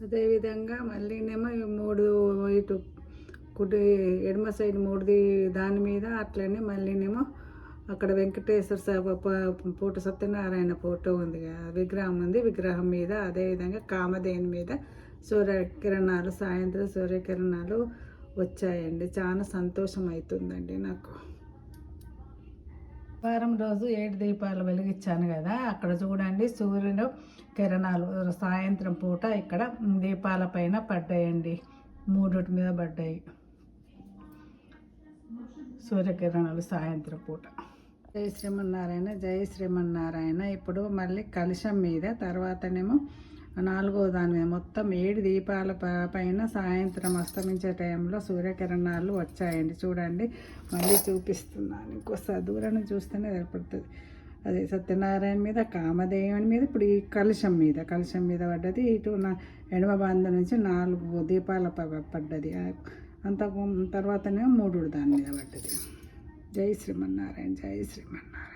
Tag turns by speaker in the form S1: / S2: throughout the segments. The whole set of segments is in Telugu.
S1: అదేవిధంగా మళ్ళీనేమో మూడు ఇటు కుడి ఎడమ సైడ్ మూడుది దాని మీద అట్లనే మళ్ళీనేమో అక్కడ వెంకటేశ్వర పూట సత్యనారాయణ ఫోటో ఉంది కదా, విగ్రహం ఉంది. విగ్రహం మీద అదేవిధంగా కామధేను మీద సూర్యకిరణాలు, సాయంత్రం సూర్యకిరణాలు వచ్చాయండి. చాలా సంతోషం అవుతుందండి నాకు. వారం రోజు 7 దీపాలు వెలిగించాను కదా, అక్కడ చూడండి సూర్యుడు కిరణాలు సాయంత్రం పూట ఇక్కడ దీపాల పైన పడ్డాయండి. 3 మీద పడ్డాయి సూర్యకిరణాలు సాయంత్రం పూట. జై శ్రీమన్నారాయణ, జై శ్రీమన్నారాయణ. ఇప్పుడు మళ్ళీ కలశం మీద తర్వాతనేమో 4వ దాని మీద మొత్తం 7 దీపాల పైన సాయంత్రం అస్తమించే టైంలో సూర్యకిరణాలు వచ్చాయండి. చూడండి, మళ్ళీ చూపిస్తున్నాను. ఇంకోసారి దూరం చూస్తేనే ఏర్పడుతుంది. అదే సత్యనారాయణ మీద, కామదేవుని మీద, ఇప్పుడు ఈ కలశం మీద పడ్డది. ఇటు ఎడమ బంధ నుంచి 4 దీపాల పడ్డది. అంత తర్వాతనే 3 దాని మీద పడ్డది. జై శ్రీమన్నారాయణ, జై శ్రీమన్నారాయణ.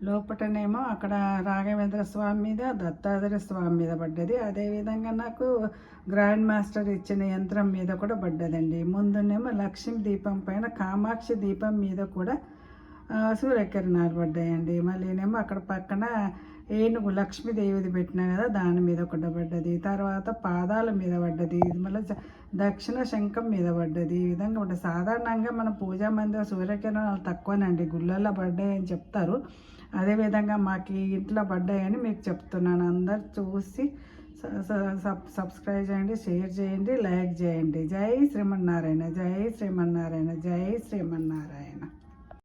S1: లోపటనేమో అక్కడ రాఘవేంద్ర స్వామి మీద, దత్తాత్రేయ స్వామి మీద పడ్డది. అదేవిధంగా నాకు గ్రాండ్ మాస్టర్ ఇచ్చిన యంత్రం మీద కూడా పడ్డదండి. ముందునేమో లక్ష్మీ దీపం పైన, కామాక్షి దీపం మీద కూడా సూర్యకిరణాలు పడ్డాయండి. మళ్ళీనేమో అక్కడ పక్కన ఏనుగు లక్ష్మీదేవిది పెట్టినా కదా, దాని మీద ఒకటి పడ్డది. తర్వాత పాదాల మీద పడ్డది. మళ్ళీ దక్షిణ శంఖం మీద పడ్డది. ఈ విధంగా ఉంటుంది. సాధారణంగా మన పూజా మందిరం సూర్యకిరణాలు తక్కువనండి, గుళ్ళల్లో పడ్డాయని చెప్తారు. అదేవిధంగా మాకు ఇంట్లో పడ్డాయని మీకు చెప్తున్నాను. అందరు చూసి సబ్స్క్రైబ్ చేయండి, షేర్ చేయండి, లైక్ చేయండి. జై శ్రీమన్నారాయణ, జై శ్రీమన్నారాయణ, జై శ్రీమన్నారాయణ.